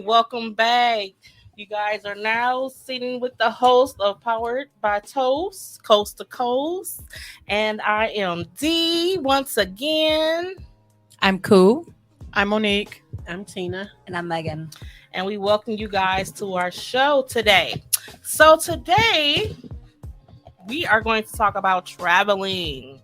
welcome back. You guys are now sitting with the host of Powered by Toast, Coast to Coast. And I am Dee once again. I'm cool. I'm Monique. I'm Tina. And I'm Megan. And we welcome you guys to our show today. So today we are going to talk about traveling.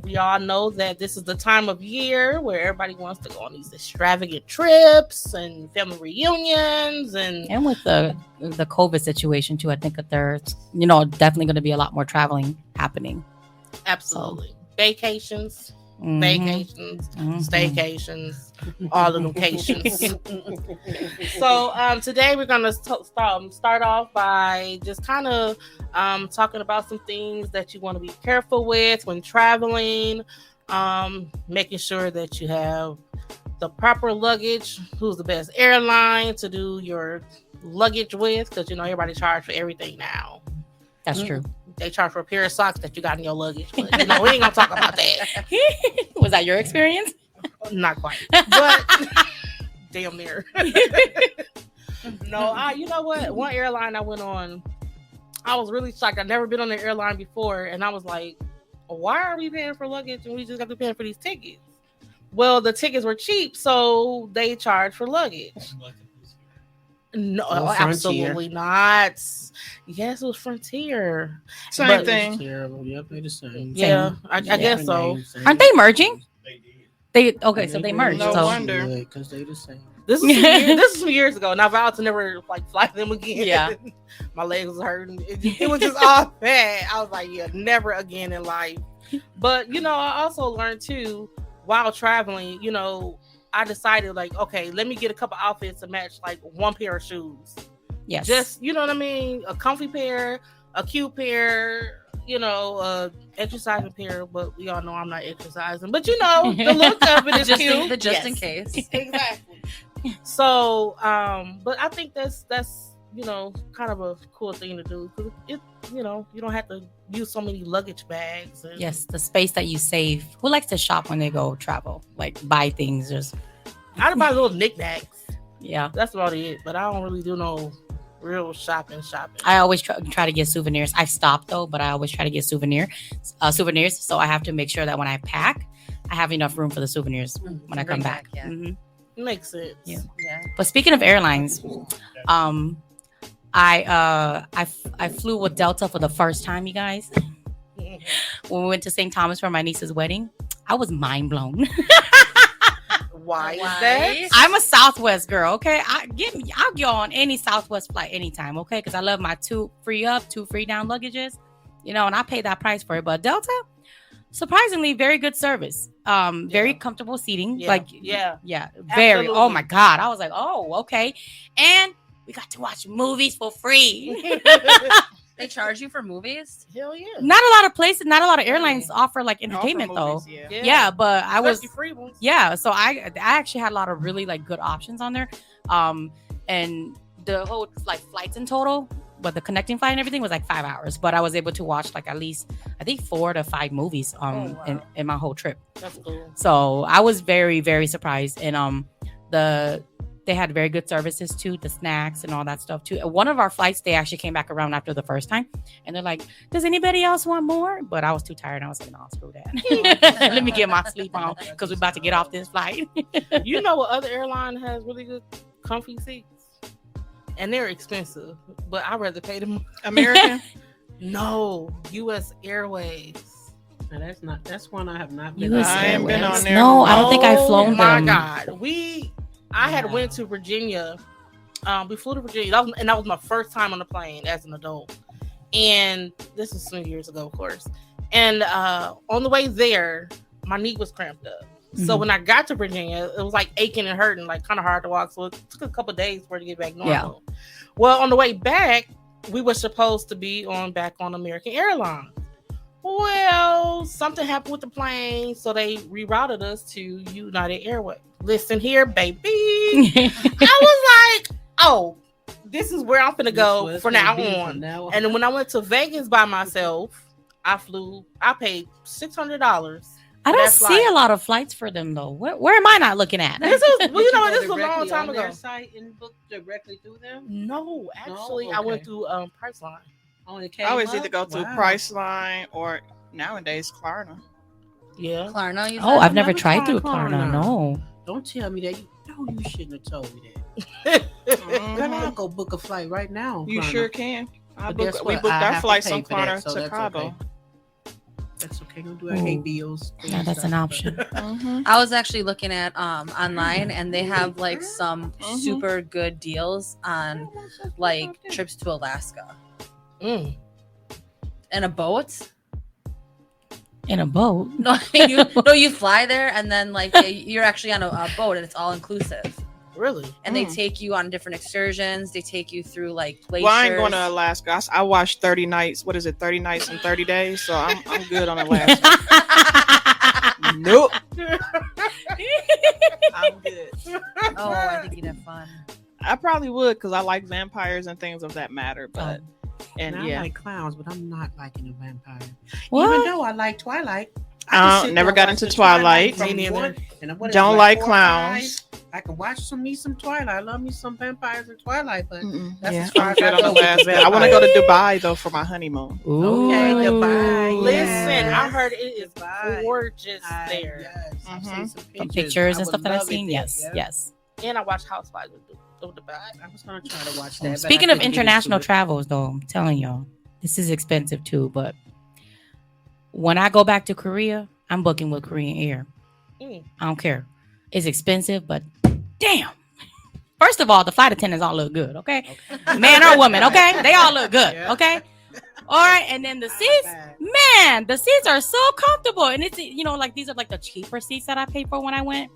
We all know that this is the time of year where everybody wants to go on these extravagant trips and family reunions And with the COVID situation too, I think that there's definitely going to be a lot more traveling happening. absolutely vacations, Mhm. vacations, Mhm. staycations, all of the locations. So today we're gonna start off by just kind of talking about some things that you want to be careful with when traveling, making sure that you have the proper luggage, who's the best airline to do your luggage with, because everybody charge for everything now. That's true. They charge for a pair of socks that you got in your luggage, but we ain't gonna talk about that. Was that your experience? Not quite, but damn near. No, you know what? One airline I went on, I was really shocked. I'd never been on an airline before, and I was like, why are we paying for luggage and we just got to pay for these tickets? Well, the tickets were cheap, so they charged for luggage. No, Frontier. absolutely not. Yes, it was Frontier. Same But- thing. Terrible. Yep, they the same. Yeah, I Yeah. guess so. Aren't they merging? So they merged. No so wonder. Because they the same. This is some years ago, and I vowed to never fly them again. Yeah. My legs was hurting. It was just all bad. I was like, yeah, never again in life. But I also learned too while traveling. I decided okay, let me get a couple outfits to match one pair of shoes. yes. Just you know what I mean, a comfy pair, a cute pair. Exercising pair, but we all know I'm not exercising. But the look of it is cute. Just in Yes. case. Exactly. So, but I think that's kind of a cool thing to do, because you don't have to use so many luggage bags. And Yes, the space that you save. Who likes to shop when they go travel? Like buy things, just I'd buy little knickknacks. yeah. That's about it. But I don't really do no real shopping. I always try to get souvenirs. I've stopped though, but I always try to get souvenirs. So I have to make sure that when I pack, I have enough room for the souvenirs when I come Bring back. yeah. Mhm. Makes sense. Yeah. Yeah. But speaking of airlines, I flew with Delta for the first time, you guys. When we went to St. Thomas for my niece's wedding, I was mind blown. Why is Why? that? I'm a Southwest girl, okay? I'll go on any Southwest flight anytime, okay? Because I love my 2 free up, 2 free down luggages, and I pay that price for it. But Delta, surprisingly, very good service. Very comfortable seating. Yeah. Very. Absolutely. Oh my God. I was like, oh, okay. And we got to watch movies for free. They charge you for movies? Hell yeah. Not a lot of places, not a lot of airlines offer like entertainment though. Yeah, but I was Especially free ones. yeah, so I actually had a lot of really good options on there. And the whole flights in total, but the connecting flight and everything was 5 hours. But I was able to watch at least I think 4 to 5 movies wow. in my whole trip. That's cool. So I was very, very surprised. And they had very good services too, the snacks and all that stuff too. One of our flights, they actually came back around after the first time, and they're like, "Does anybody else want more?" But I was too tired. I was like, "No, screw that. Let me get my sleep on because we're about to get off this flight." You know what other airline has really good comfy seats? And they're expensive, but I'd rather pay them. American. No, U.S. Airways. Now, that's one I have not been US on. I ain't been on there. No, I don't think I've flown Oh my them. God, I had went to Virginia. We flew to Virginia, that was my first time on the plane as an adult. And this was some years ago, of course. And on the way there, my knee was cramped up. So Mhm. when I got to Virginia, it was aching and hurting, kind of hard to walk. So it took a couple of days for it to get back normal. Yeah. Well, on the way back, we were supposed to be back on American Airlines. Well, something happened with the plane, so they rerouted us to United Airways. Listen here, baby. I was like, oh, this is where I'm gonna go from now on. And then when I went to Vegas by myself, I paid $600 I don't That's see like- a lot of flights for them though. Where am I not looking at? This is Did well, you know go what, this was a directly long time on their ago. Site and book directly through them. No, actually, I okay. went through Priceline. Oh, it I came always up? either go through Wow. Priceline or nowadays Klarna. Yeah. Klarna. You Oh, said? I've never never tried tried through Klarna. Klarna. No. Don't tell me that. You shouldn't have told me that. Mhm. Girl, I'll go book a flight right now. on You Klarna. sure can. But guess We what? booked I our have to flights pay on for that, Klarna so to that's Cabo. okay. That's okay. Don't do it. I Ooh. hate bills. Yeah, that's an option. Mhm. I was actually looking at online, and they have like some Mhm. super good deals on like trips to Alaska Mm. and a boat. In a boat. No, you fly there, and then like you're actually on a boat, and it's all inclusive. Really? And they Mm. take you on different excursions. They take you through like glaciers. Well, I ain't going to Alaska. I watched 30 nights. What is it? 30 nights and 30 days. So I'm good on Alaska. Nope. I'm good. Oh, I think you'd have fun. I probably would because I like vampires and things of that matter. But and And I yeah, like clowns, but I'm not liking a vampire. What? Even though I like Twilight. never got into Twilight. From Me neither. one, and what is Don't it, like 4 or clowns. 5? I can watch me some Twilight. I love me some vampires and Twilight, but that's Yeah, as far I'm as I good on go with Alaska. the I want to go to vampires. Dubai though for my honeymoon. Okay, Dubai. Listen, Yes. I heard it is Dubai. gorgeous there. Yes, I've Mhm. seen some Some pictures. pictures I and would stuff that I've love it seen. there, Yes, yeah. yes. And I watched Housewives of Dubai. I was gonna try to watch that. but I Speaking of couldn't get into international it. travels, though, I'm telling y'all, this is expensive too. But when I go back to Korea, I'm booking with Korean Air. Mm. I don't care. It's expensive, but damn. First of all, the flight attendants all look good, okay? Man or woman, okay? They all look good, Yeah. okay? All right, and then the seats, man, the seats are so comfortable, and it's like these are like the cheaper seats that I paid for when I went,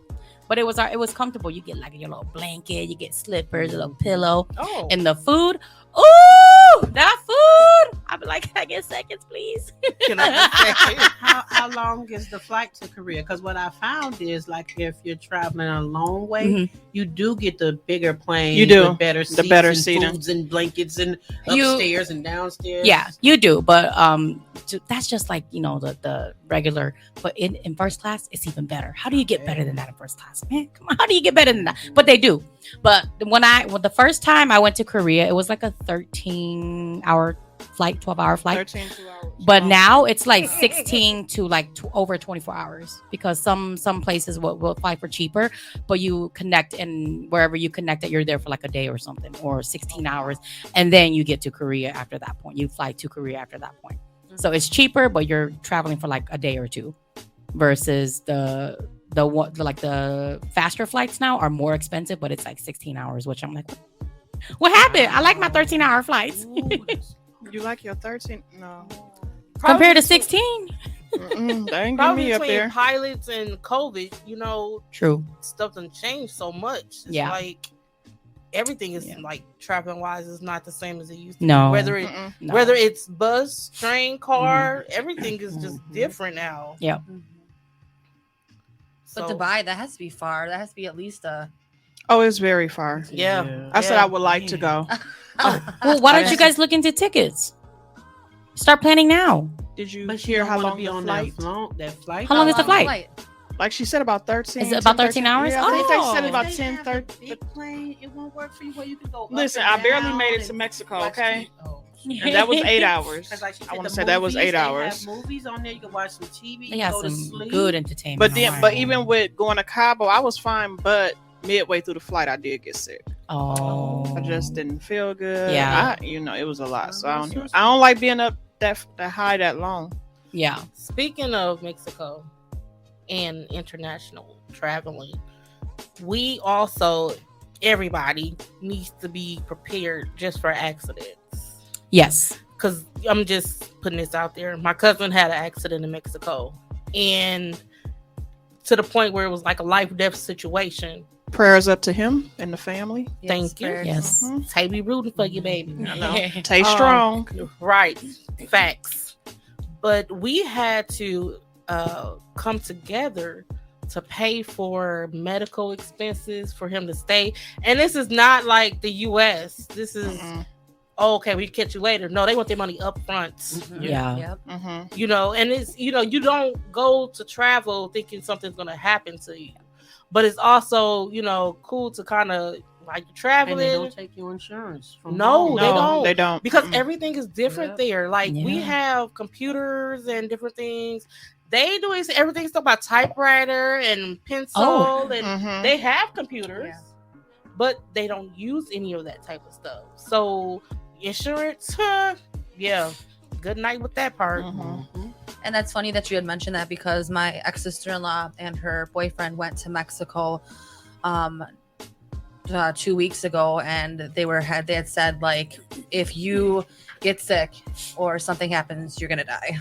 but it was comfortable. You get like your little blanket, you get slippers, a little pillow, Oh, and the food. Ooh, that food! I'd be like, can I get seconds, please? can I just say? How long is the flight to Korea? Because what I found is like if you're traveling a long way, Mhm. you do get the bigger plane. You do. with better The seats better and seating. foods and blankets and You- upstairs and downstairs. Yeah, you do, but that's just like the regular. But in first class, it's even better. How do you get better than that in first class, man? Come on, how do you get better than that? But they do. But when the first time I went to Korea, it was like a 13-hour flight, 12-hour flight. 13 2 hours. But now it's like 16 to like over 24 hours because some places will fly for cheaper, but you connect and wherever you connect it, you're there for like a day or something or 16 hours. And then you get to Korea after that point. You fly to Korea after that point. So it's cheaper, but you're traveling for like a day or two versus the faster flights now are more expensive, but it's like 16 hours, which I'm like, what happened? I like my 13-hour flights You like your 13? No. compared to 16. Mm-mm, they ain't getting Probably me up between there. pilots and COVID, True. stuff done changed so much. It's Yeah. like everything is Yeah. like traveling wise is not the same as it used to be. No. Whether Mm-mm. No. whether it's bus, train, car, everything is just Mhm. different now. But So, Dubai, that has to be far. That has to be at least a. Oh, it's very far. Yeah. I said Yeah. I would like to go. Well, why don't you guys look into tickets? Start planning now. Did you But hear you how don't wanna long be the on flight? that flight. How long is the flight? Like she said, about 13. Is it about 13 hours? Yeah, I think they said Oh. about If they 10, have a 30. big plane, it won't work for you where you can go. up Listen, and I barely down made it to and Mexico, watch okay? TV. Oh. And that was 8 hours. 'Cause like she I said, want the to say that was movies, 8 they hours. have movies on there. You can watch some TV. They You have go to some sleep. good entertainment. But then, online. but even with going to Cabo, I was fine. But midway through the flight, I did get sick. Oh, I just didn't feel good. Yeah. it was a lot. So Oh, I don't. seriously? I don't like being up that high that long. Yeah. speaking of Mexico and international traveling, we also everybody needs to be prepared just for accidents. Yes. Because I'm just putting this out there. My cousin had an accident in Mexico, and to the point where it was like a life-death situation. Prayers up to him and the family. Thank you. Yes. Mhm. Tay be rooting for you, baby. I know. Stay Um, strong. Right. Facts. But we had to come together to pay for medical expenses for him to stay. And this is not like the US. This is Mm-mm. oh, okay, we catch you later. No, they want their money up front. Mhm. Yeah. Yep. Mhm. You know, and it's, you know, you don't go to travel thinking something's going to happen to you, but it's also, you know, cool to kind of like And they traveling. don't take your insurance. From No, home. they don't. They don't. Because Mm-mm. everything is different Yep. there. Like we Yeah. have computers and different things. They do everything stuff by typewriter and pencil, Oh. and Mhm. they have computers, Yeah. but they don't use any of that type of stuff. So insurance, yeah, good night with that part. Mhm. Mhm. And that's funny that you had mentioned that because my ex-sister-in-law and her boyfriend went to Mexico 2 weeks ago, and they had said, like, if you get sick or something happens, you're gonna die,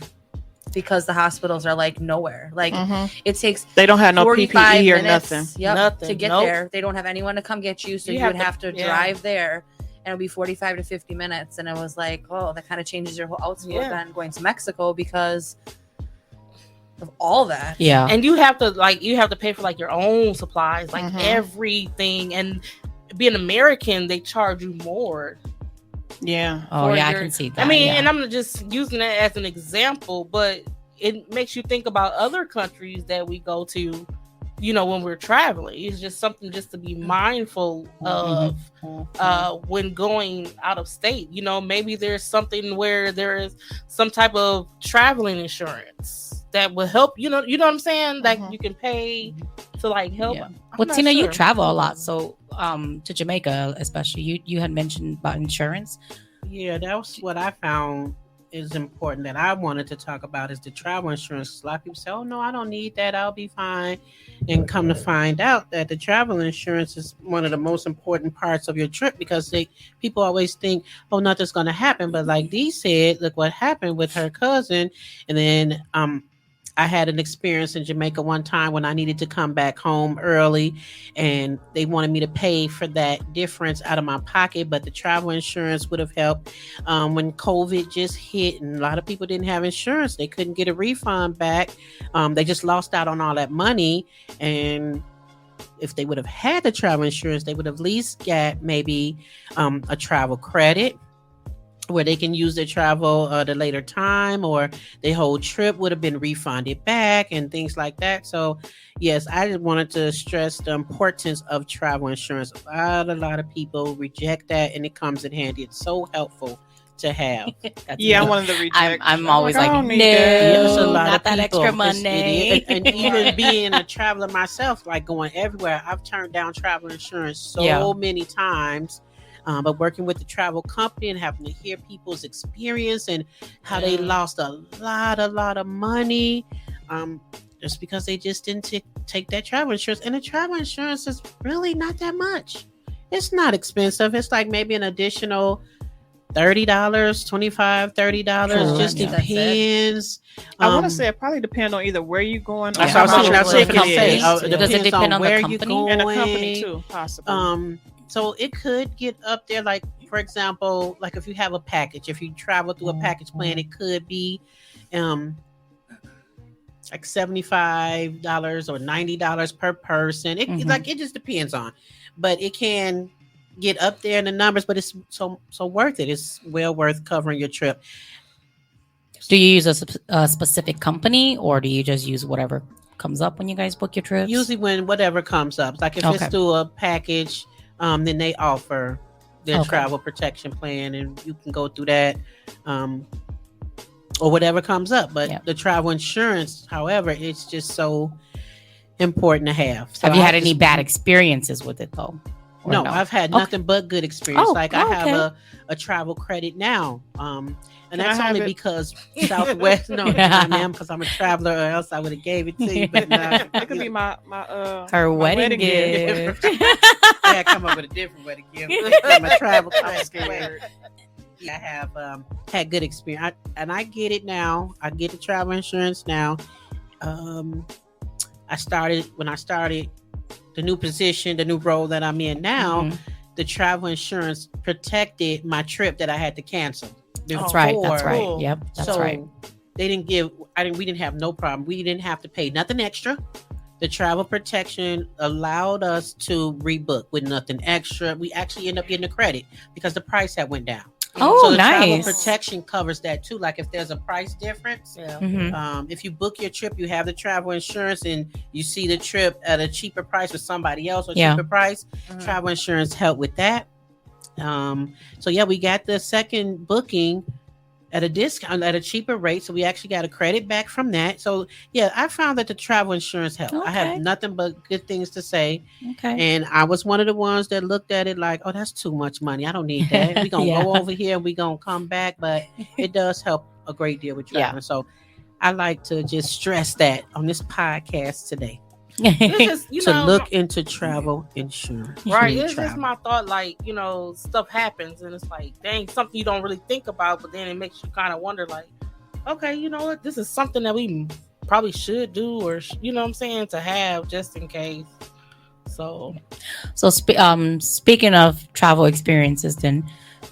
because the hospitals are like nowhere. Like Mhm. it takes They don't have no 45 PPE or minutes, nothing. yep, Nothing. to get Nope. there. They don't have anyone to come get you, so You you, have would to- have to yeah. drive there, and it'll be 45 to 50 minutes. And it was like, oh, that kind of changes your whole outlook Yeah. on going to Mexico because of all that. Yeah. And you have to pay for like your own supplies, like Mhm. everything. And being American, they charge you more. Yeah. Oh for yeah, your- I can see that. I mean, yeah. and I'm just using that as an example, but it makes you think about other countries that we go to, you know, when we're traveling. It's just something just to be mindful of when going out of state. You know, maybe there's something where there is some type of traveling insurance that will help, you know what I'm saying? That Mhm. you can pay to like help. Yeah. I'm Well, not Tina, you sure. travel a lot, so to Jamaica, especially. You had mentioned about insurance. Yeah, that was what I found is important that I wanted to talk about is the travel insurance. A lot of people say, oh, no, I don't need that. I'll be fine. And come to find out that the travel insurance is one of the most important parts of your trip because people always think, oh, nothing's going to happen. But like Dee said, look what happened with her cousin. And then I had an experience in Jamaica one time when I needed to come back home early and they wanted me to pay for that difference out of my pocket, but the travel insurance would have helped. When COVID just hit and a lot of people didn't have insurance, they couldn't get a refund back. They just lost out on all that money. And if they would have had the travel insurance, they would have at least got maybe a travel credit where they can use their travel at a later time, or their whole trip would have been refunded back and things like that. So yes, I just wanted to stress the importance of travel insurance. A lot of people reject that, and it comes in handy. It's so helpful to have. That's Yeah, me. I'm one of the rejects. I'm always I like, don't no, need that. There's a lot not of that people. extra It's- money. and even being a traveler myself, like going everywhere, I've turned down travel insurance so Yeah. many times. But working with the travel company and having to hear people's experience and how they lost a lot of money, just because they just didn't take that travel insurance. And the travel insurance is really not that much. It's not expensive. It's like maybe an additional $30, $25, $30. True, Just yeah. depends. I want to say it probably depends on either where you're going. Yeah. or how much That's your what ticket company- is. Does it depends depend on the where company? you're And a going. company too, possibly. So it could get up there, like for example, like if you have a package, if you travel through a package plan, it could be like $75 or $90 per person. It like it just depends on, but it can get up there in the numbers, but it's so worth it. It's well worth covering your trip. Do you use a specific company, or do you just use whatever comes up when you guys book your trips? Usually when whatever comes up, like if Okay. it's through a package, then they offer their Okay. travel protection plan, and you can go through that, or whatever comes up. But Yeah. the travel insurance, however, it's just so important to have. So Have you I had any just- bad experiences with it though? Or No, I've had Okay. nothing but good experience. Oh, Like I have okay. a travel credit now. And Can I that's have only it? because Southwest, no, Yeah. ma'am, because I'm a traveler, or else I would have gave it to you. But That could be my Her my wedding gift. I come up with a different way to give my travel I'm credit. scared. I have had good experience, I get it now. I get the travel insurance now. When I started the new position, the new role that I'm in now. Mhm. The travel insurance protected my trip that I had to cancel. That's right. That's before. right. Cool. Yep. That's So right. they didn't we didn't have no problem. We didn't have to pay nothing extra. The travel protection allowed us to rebook with nothing extra. We actually ended up getting a credit because the price had went down. Oh, so the travel nice. protection covers that too. Like if there's a price difference, Yeah. Mhm. if you book your trip, you have the travel insurance, and you see the trip at a cheaper price with somebody else or Yeah. cheaper price, Mhm. travel insurance help with that. So yeah, we got the second booking at a discount at a cheaper rate, so we actually got a credit back from that. So yeah, I found that the travel insurance helped. I have Okay. nothing but good things to say. Okay. And I was one of the ones that looked at it like, oh, that's too much money. I don't need that. We're going to Yeah. go over here. We're going to come back. But it does help a great deal with Yeah. traveling. So I like to just stress that on this podcast today It's just, to look into travel insurance. right. when you It's just travel. my thought, like, stuff happens and it's like, dang, something you don't really think about, but then it makes you kind of wonder, like, okay, you know what? This is something that we probably should do, or you know what I'm saying, to have just in case. So So speaking of travel experiences, then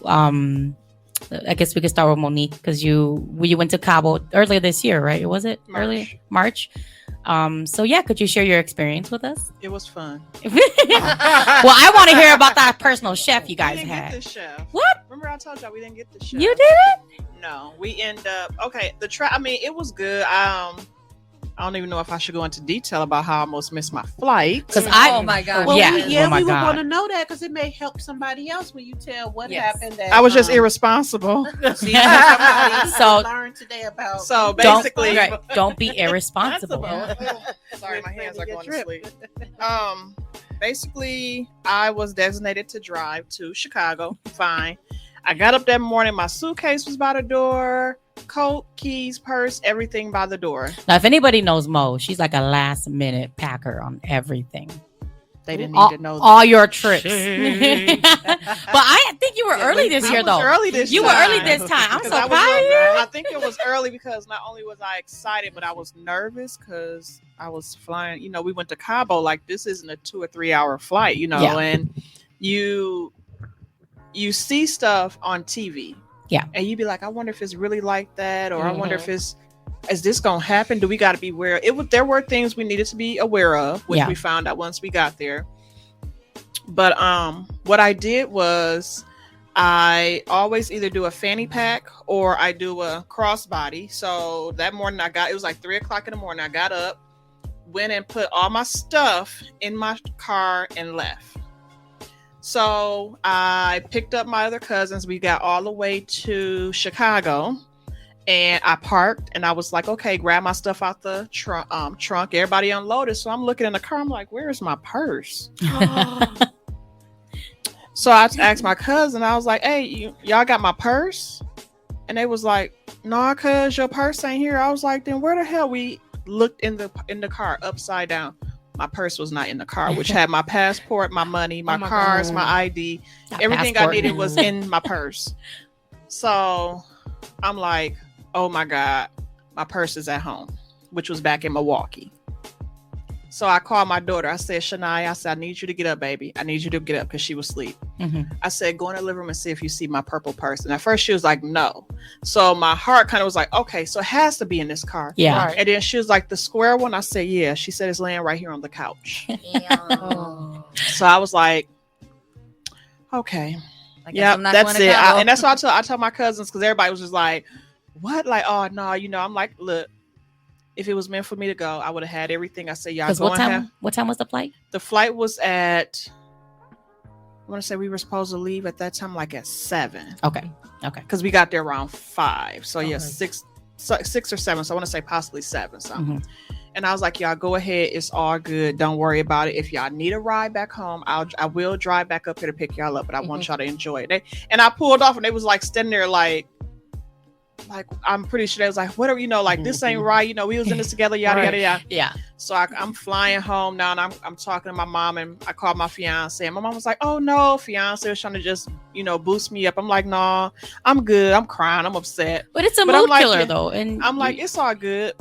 I guess we could start with Monique because you went to Cabo earlier this year, right? Was it earlier March? So yeah, could you share your experience with us? It was fun. Well, I want to hear about that personal chef you guys we didn't had. get the chef. What? Remember I told y'all we didn't get the chef. You did it? No, we end up okay. I mean, it was good. I don't even know if I should go into detail about how I almost missed my flight. Because Oh my god. Well, Yeah. we Oh my would God. want to know that because it may help somebody else when you tell what Yes. happened. That, I was just irresponsible. See, somebody So- learned today about. So Don't, basically, right, don't be irresponsible. sorry, my hands are Your going to trip. sleep. Basically, I was designated to drive to Chicago. Fine. I got up that morning. My suitcase was by the door. Coat, keys, purse, everything by the door. Now, if anybody knows Mo, she's like a last minute packer on everything. They didn't all, need to know that. all your trips. But I think you were early this I year, was though. Early this You were time. early this time. I'm 'Cause so I was proud of you. I think it was early because not only was I excited, but I was nervous because I was flying. You know, we went to Cabo. Like, this isn't a 2 or 3 hour flight. You know, Yeah. and you see stuff on TV. Yeah. And you be like, I wonder if it's really like that, or I wonder if is this gonna happen? Do we got to be aware? There were things we needed to be aware of, which Yeah. we found out once we got there. But what I did was I always either do a fanny pack or I do a crossbody. So that morning it was like 3:00 in the morning. I got up, went and put all my stuff in my car and left. So I picked up my other cousins. We got all the way to Chicago and I parked and I was like, okay, grab my stuff out the trunk. Everybody unloaded. So I'm looking in the car. I'm like, where's my purse? So I asked my cousin, I was like, hey, y'all got my purse? And they was like, nah, cuz your purse ain't here. I was like, then where the hell? We looked in the car upside down. My purse was not in the car, which had my passport, my money, my my cards, God. my ID. That Everything passport. I needed was in my purse. So I'm like, oh my God, my purse is at home, which was back in Milwaukee. So I called my daughter. I said, Shania, I said, I need you to get up, baby. I need you to get up because she was asleep. Mhm. I said, go in the living room and see if you see my purple purse. And at first she was like, no. So my heart kind of was like, okay, so it has to be in this car. Yeah. Right. And then she was like, the square one? I said, yeah. She said, it's laying right here on the couch. Oh. So I was like, okay. I guess Yeah, I'm not that's going to it. Cabo. And that's why I tell my cousins, because everybody was just like, what? Like, oh, no, I'm like, look, if it was meant for me to go, I would have had everything. I said, y'all Because go what and time? have. What time was the flight? The flight was at, I want to say we were supposed to leave at that time, like at 7. Okay. Okay. Because we got there around 5. So yeah, Okay. 6 or 7. So I want to say possibly 7 something. Mhm. And I was like, y'all go ahead. It's all good. Don't worry about it. If y'all need a ride back home, I will drive back up here to pick y'all up. But I want y'all to enjoy it. And I pulled off, and they was like standing there, like I'm pretty sure they was like, what are like this ain't right. We was in this together, yada Right. yada yada. Yeah. So I'm flying home now, and I'm talking to my mom, and I called my fiance, and my mom was like, "Oh no, fiance was trying to just boost me up." I'm like, "Nah, I'm good. I'm crying. I'm upset." But it's a But I'm mood like, killer, yeah, though. And I'm like, "It's all good."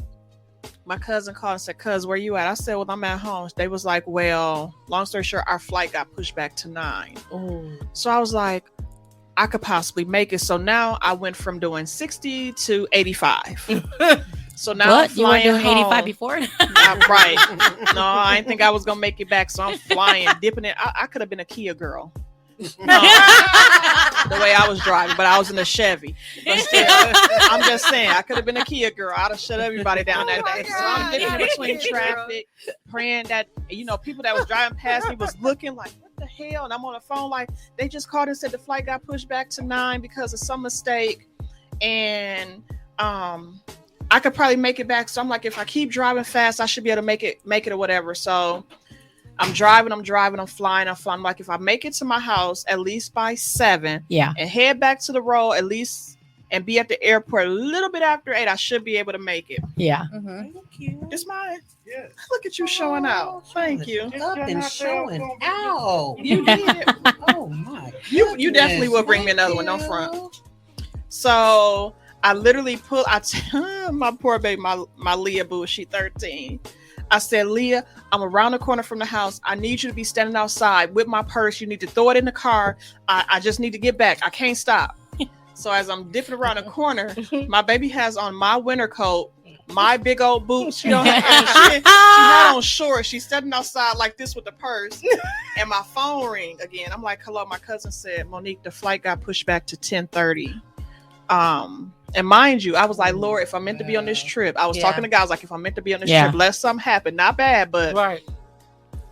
My cousin called and said, "Cuz, where you at?" I said, "Well, I'm at home." They was like, "Well, long story short, our flight got pushed back to 9." Oh. So I was like, I could possibly make it. So now I went from doing 60 to 85. So now I'm what? You were flying doing 85 home. before? Right. No, I didn't think I was gonna make it back. So I'm flying, dipping it. I could have been a Kia girl. The way I was driving, but I was in a Chevy. But still, I'm just saying, I could have been a Kia girl. I'd have shut everybody down that day. So I'm dipping in between traffic, praying that, people that was driving past me was looking like, what the hell? And I'm on the phone like, they just called and said the flight got pushed back to 9 because of some mistake. And I could probably make it back. So I'm like, if I keep driving fast, I should be able to make it or whatever. So I'm driving, I'm flying. I'm like, if I make it to my house at least by 7 Yeah. and head back to the road at least and be at the airport a little bit after 8, I should be able to make it. Yeah. Mhm. Thank you. It's mine. Yeah. Look at you showing out. Thank you. Up and showing out. You did. Oh my. You definitely will bring me another one. Don't front. So I literally my poor baby, my Leah boo, she 13. I said, Leah, I'm around the corner from the house. I need you to be standing outside with my purse. You need to throw it in the car. I just need to get back. I can't stop. So as I'm dipping around the corner, my baby has on my winter coat, my big old boots. She had on shorts. She's standing outside like this with the purse, and my phone ring again. I'm like, hello. My cousin said, Monique, the flight got pushed back to 10:30. And mind you, I was like, Lord, if I'm meant to be on this trip, I was talking to guys like, if I'm meant to be on this trip, let something happen. Not bad, but Right.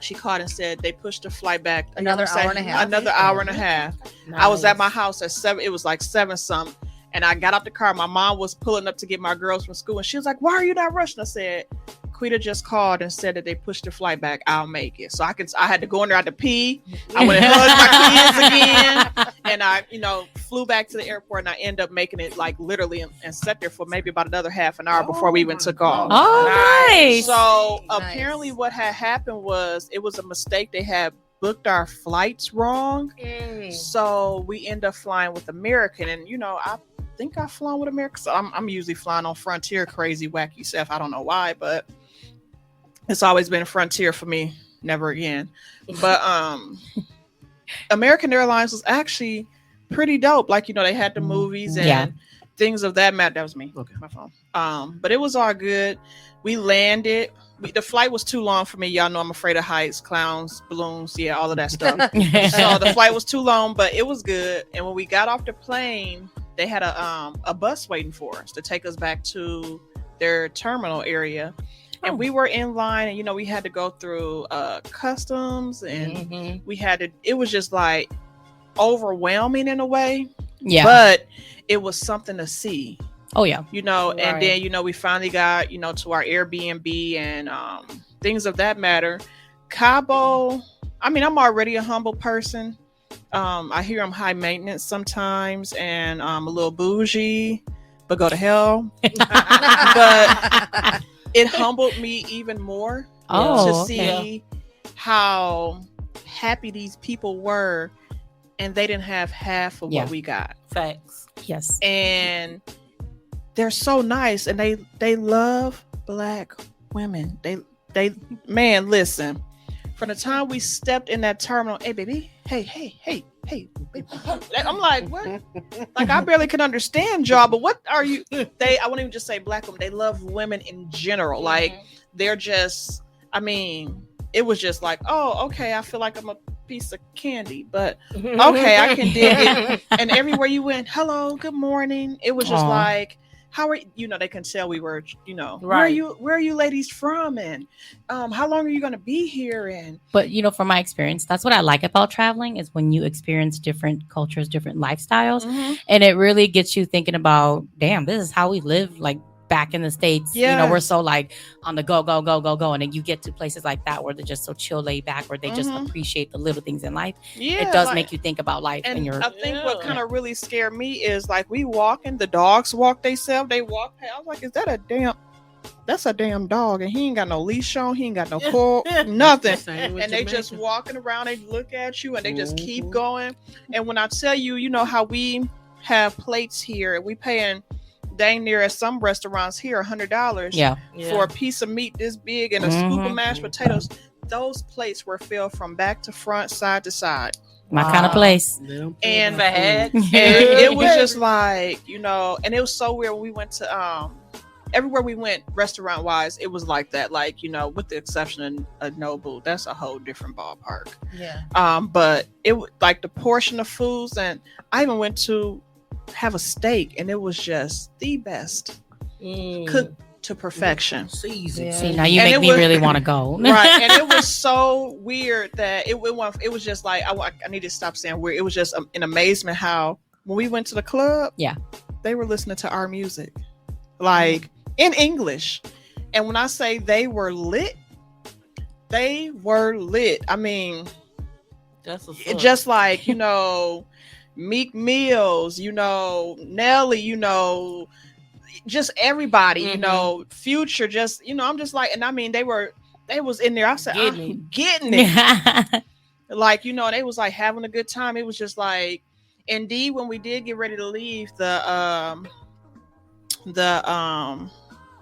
she called and said they pushed the flight back Another hour and a half. Another hour and a half. I was at my house at 7. It was like 7 something. And I got out the car. My mom was pulling up to get my girls from school. And she was like, why are you not rushing? I said, Quita just called and said that they pushed the flight back. I'll make it. So I had to go in there. I had to pee. I went and hugged my kids again. And I, flew back to the airport, and I ended up making it like literally and sat there for maybe about another half an hour before we even took off. Oh, nice. So Nice. apparently what had happened was it was a mistake. They had booked our flights wrong. So we end up flying with American. And, I think I've flown with American. So I'm usually flying on Frontier, crazy, wacky stuff. I don't know why, but it's always been Frontier for me. Never again. But American Airlines was actually pretty dope. Like, they had the movies and things of that matter. That was me. Okay. My phone. But it was all good. We landed. The flight was too long for me. Y'all know I'm afraid of heights, clowns, balloons, all of that stuff. So the flight was too long, but it was good. And when we got off the plane, they had a bus waiting for us to take us back to their terminal area. And we were in line, and we had to go through customs, and it was just like overwhelming in a way. Yeah. But it was something to see. Oh yeah. And then we finally got to our Airbnb and things of that matter. Cabo, I mean, I'm already a humble person. I hear I'm high maintenance sometimes, and I'm a little bougie, but go to hell. But it humbled me even more to see how happy these people were, and they didn't have half of what we got. Facts. Yes. And they're so nice, and they love Black women. They man, listen. From the time we stepped in that terminal, hey baby, hey, baby. I'm like, what? Like, I barely can understand y'all, but what are you? I won't even just say Black women. They love women in general. Like, they're just, I mean, it was just like, oh, okay, I feel like I'm a piece of candy, but okay, I can dig it. And everywhere you went, hello, good morning. It was just like, how are you? They can tell we were, right. Where are you ladies from? And how long are you going to be here? And but from my experience, that's what I like about traveling is when you experience different cultures, different lifestyles, and it really gets you thinking about, damn, this is how we live, like back in the States. We're so like on the go, and then you get to places like that where they're just so chill, laid back, where they just appreciate the little things in life. It does make you think about life. And I think what kind of really scared me is like we walking, the dogs walk themselves, they walk past. I was like, that's a damn dog, and he ain't got no leash on, he ain't got no cord, nothing. And they just walking around, they look at you and they just keep going. And when I tell you, how we have plates here, we paying dang near at some restaurants here $100 for a piece of meat this big and a scoop of mashed potatoes. Those plates were filled from back to front, side to side. My kind of place. And it was just like, and it was so weird when we went to everywhere we went, restaurant wise, it was like that. Like, you know, with the exception of Nobu, that's a whole different ballpark. Yeah. But it like the portion of foods, and I even went to have a steak, and it was just the best, cooked to perfection. Season. Yeah. See, now you And make it me was- really want to go. Right, and it was so weird that it was just like I need to stop saying weird. It was just an amazement how when we went to the club, Yeah. they were listening to our music, like in English. And when I say they were lit. I mean, That's what's it up. just like, you know, Meek Mills, you know, Nelly, you know, just everybody, you Mhm. know, Future, just, you know, I'm just like, and I mean, they was in there. I said, Getting I'm it. getting it. Like, you know, and they was like having a good time. It was just like, indeed, when we did get ready to leave,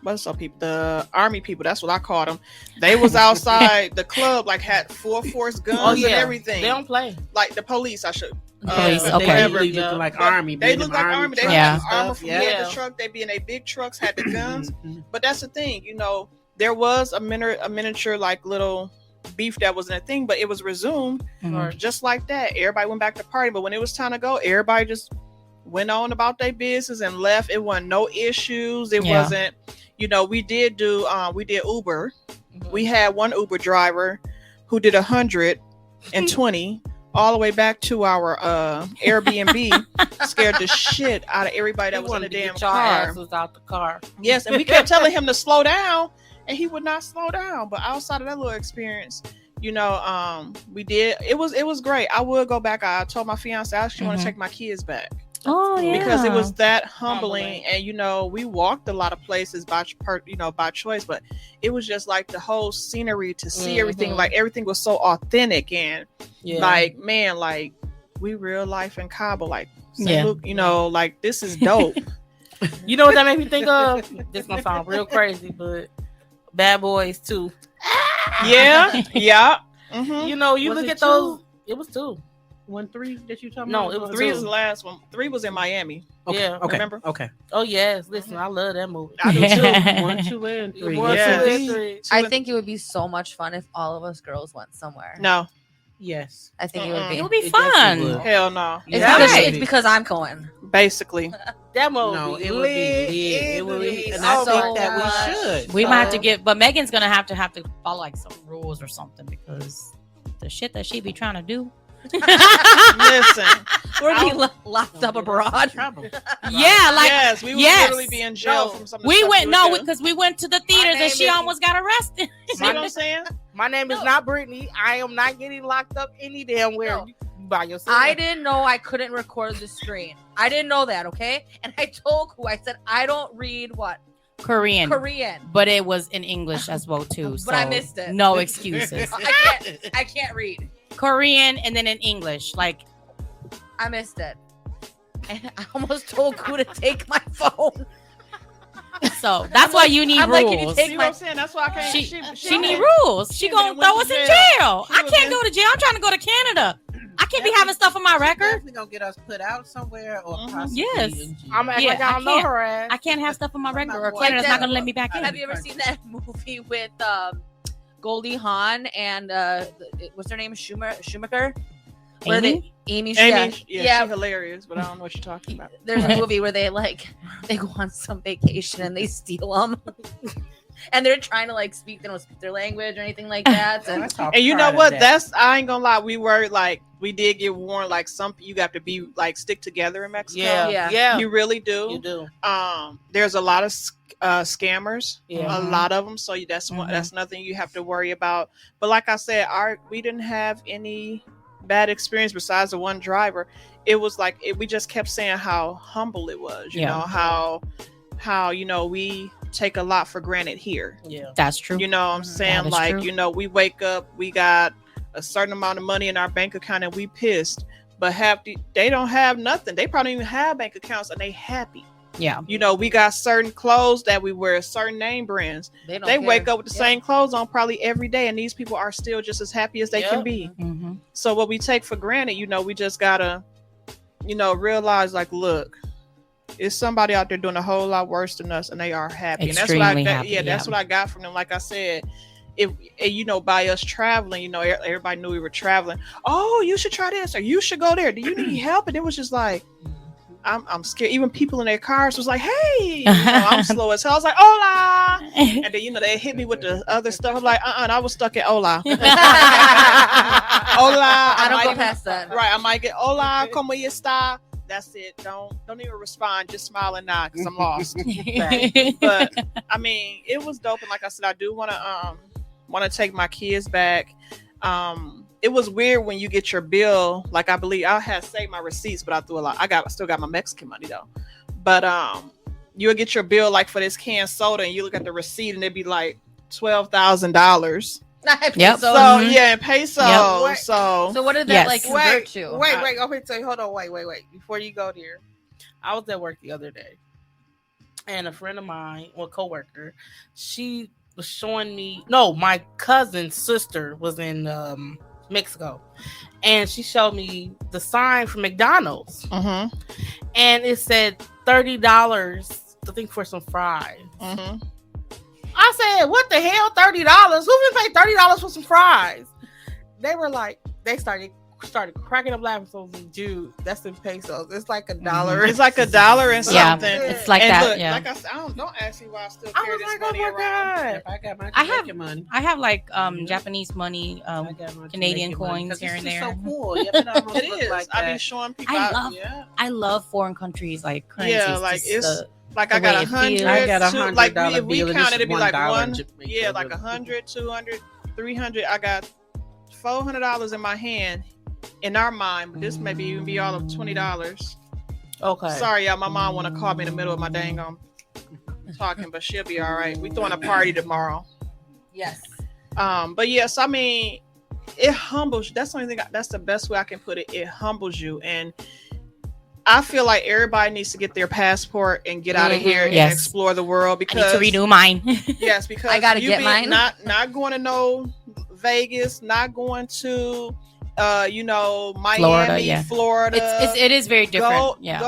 what's up, people? The army people, that's what I called them. They was outside the club, like had full force guns Oh yeah, and everything. They don't play. Like the police, I should. Police, But okay. They Whatever. usually look like But army. They be look in like them army. They trucks Yeah. have and armor stuff. from Yeah. head to truck. They be in a big trucks, had the guns. Mhm. But that's the thing, you know, there was a miniature like little beef that was in a thing, but it was resumed Mhm. just like that. Everybody went back to party, but when it was time to go, everybody just went on about their business and left. It wasn't no issues. It Yeah. wasn't, you know, we did Uber. Mhm. We had one Uber driver who did 120 all the way back to our Airbnb, scared the shit out of everybody that They was in the wanted to damn get your car. asses out the car. Yes, and we kept telling him to slow down, and he would not slow down. But outside of that little experience, you know, we did. It was great. I would go back. I told my fiance I actually want Mhm. to take my kids back Oh yeah. because it was that humbling. Humbling. And you know, we walked a lot of places by choice, but it was just like the whole scenery to see everything. Mhm. Like everything was so authentic and Yeah. like man, like we real life in Cabo, like St. Yeah. Luke, you know, like this is dope. You know what that made me think of? This gonna sound real crazy, but Bad Boys 2. Yeah, yeah. Mhm. You know, you Was look it at those. It was 2. 1-3 that you talking No, about? it was 3 two. is the last one. 3 was in Miami. Okay, Yeah. okay, Remember? Okay. Oh yes, listen, I love that movie. I do too. 1, 2, and 3. One, Yes. two, and three. I think it would be so much fun if all of us girls went somewhere. No, Yes. I think it would be. It would be It definitely fun. would. hell no. It's, Yeah. because, Right. it's because I'm going. Basically, That movie. No, it would be lit. It would be, and I Oh think my that we gosh. should. We might have to So- get, but Megan's gonna have to follow like some rules or something because the shit that she be trying to do. listen. We're I'll- being locked up abroad. Trouble. Yeah, like Yes, we would yes. literally be in jail No. from some of the we stuff went would no do. because we went to the theaters name and she is- almost got arrested. See what I'm saying? My name is not Brittany. I am not getting locked up any damn where No. you by yourself. I didn't know I couldn't record the screen. I didn't know that, okay? And I told who I said I don't read what? Korean, Korean. but it was in English as well too. But I so missed it. No excuses. I can't read. Korean and then in English, like I missed it. And I almost told Ku to take my phone. so. That's why you need I'm like, can you rules. take See my- what I'm saying? That's why I can't. She need rules. She she gonna would've throw went us to in jail. jail. She I would've can't been- go to jail. I'm trying to go to Canada. I can't be having stuff on my record. Definitely gonna get us put out somewhere or Mhm. possibly Yes. in jail. I'm acting Yeah, like I don't I know can't. her ass. I can't have stuff on my I'm record, not or going- Canada's Like not that- gonna let me back in. Have you ever seen that movie with Goldie Hawn and what's her name? Schumacher? Where Amy? Amy, Amy, yeah. yeah, she's hilarious, but I don't know what you're talking about. There's a movie where they go on some vacation and they steal them. And they're trying to speak, they don't speak their language or anything like that. And That's all And you know part of what? that. That's I ain't gonna lie. We did get warned. Like some, you got to be stick together in Mexico. Yeah, Yeah. yeah, You really do. you do. There's a lot of scammers. Yeah. A Mhm. lot of them. So that's Mhm. that's nothing you have to worry about. But like I said, we didn't have any bad experience besides the one driver. It was we just kept saying how humble it was. You Yeah. know how we take a lot for granted here. Yeah. That's true. You know what I'm saying? is Like, true. we wake up, we got a certain amount of money in our bank account and we pissed. But they don't have nothing. They probably don't even have bank accounts and they happy. Yeah. We got certain clothes that we wear, certain name brands. they, They wake up with the Yeah. same clothes on probably every day, and these people are still just as happy as they can Yep. be. Mm-hmm. So what we take for granted, we just gotta, realize look, it's somebody out there doing a whole lot worse than us, and they are happy. Extremely and that's what I got. happy, Yeah, that's yeah. what I got from them. Like I said, if you know, by us traveling, you know, everybody knew we were traveling. Oh, you should try this, or you should go there. Do you need help? And it was just like, I'm scared. Even people in their cars was like, hey, you know, I'm slow as hell. I was like, hola. And then, you know, they hit me with the other stuff. I'm like, and I was stuck at hola. Hola. I don't go might- past that. Right. I might get hola, como está. That's it. Don't even respond. Just smile and nod because I'm lost. But I mean, it was dope. And like I said, I do want to take my kids back. It was weird when you get your bill. Like I believe I had saved my receipts, but I threw a lot. I still got my Mexican money though. But you'll get your bill like for this canned soda, and you look at the receipt, and it'd be like $12,000. Yep. So Mhm. yeah, in pesos. Yep. So what did that Yes. like convert to? Wait. Okay, so hold on. Wait. Before you go there, I was at work the other day, and a friend of mine, well, coworker, she was showing me. No, my cousin's sister was in Mexico, and she showed me the sign for McDonald's, mhm, and it said $30. I think for some fries. mhm. I said, "What the hell? $30? Who can pay $30 for some fries?" They were like, they started cracking up laughing. So, dude, that's in pesos. It's like $1. It's like $1 and Yeah, something. it's like And that. look, yeah. like I said, don't ask me why I still I carry was this like, "Oh money my around. god!" If I got my I have- Jamaican money. I have like Mhm. Japanese money. I got my Canadian Jamaican money, coins 'cause here it's and just there. So cool. Yeah, it almost It look is. like I be that. showing people. I love Yeah. I love foreign countries like currencies. Yeah, like just it's- the- Like the I got way it feels. 100. I got two- $100 like bill. if we and count this it, it'd be like $1 one. Jamaican Yeah, like bill. 100, 200, 300. I got $400 in my hand. In our mind, but this may be even be all of $20. Okay. Sorry, y'all. My mom want to call me in the middle of my dang talking, but she'll be all right. We throwing a party tomorrow. Yes. But yes, I mean, it humbles you. That's the only thing. That's the best way I can put it. It humbles you, and I feel like everybody needs to get their passport and get out of here and Yes. explore the world. I need Because to renew mine. yes, because I gotta you get be mine. Not going to no Vegas, not going to Miami, Florida, Florida. yeah. It is very different. Go out Yeah.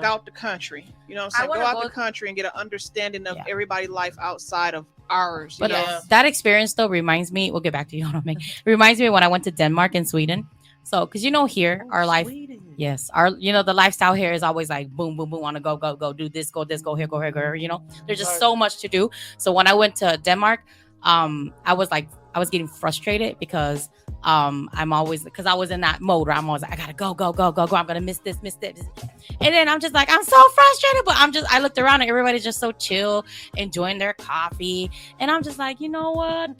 out the country. You know what I'm saying? I Go wanna out go- the country and get an understanding of Yeah. everybody's life outside of ours. But you know? Yeah. that experience though reminds me. We'll get back to you. It reminds me when I went to Denmark and Sweden. So, because here our life, yes, the lifestyle here is always like boom, boom, boom. Want to go, do this, go here, go here. There's just so much to do. So when I went to Denmark, I was getting frustrated because I'm always, because I was in that mode where I'm always like, I gotta go. I'm gonna miss this. And then I'm just like, I'm so frustrated, but I looked around and everybody's just so chill, enjoying their coffee. And I'm just like, you know what?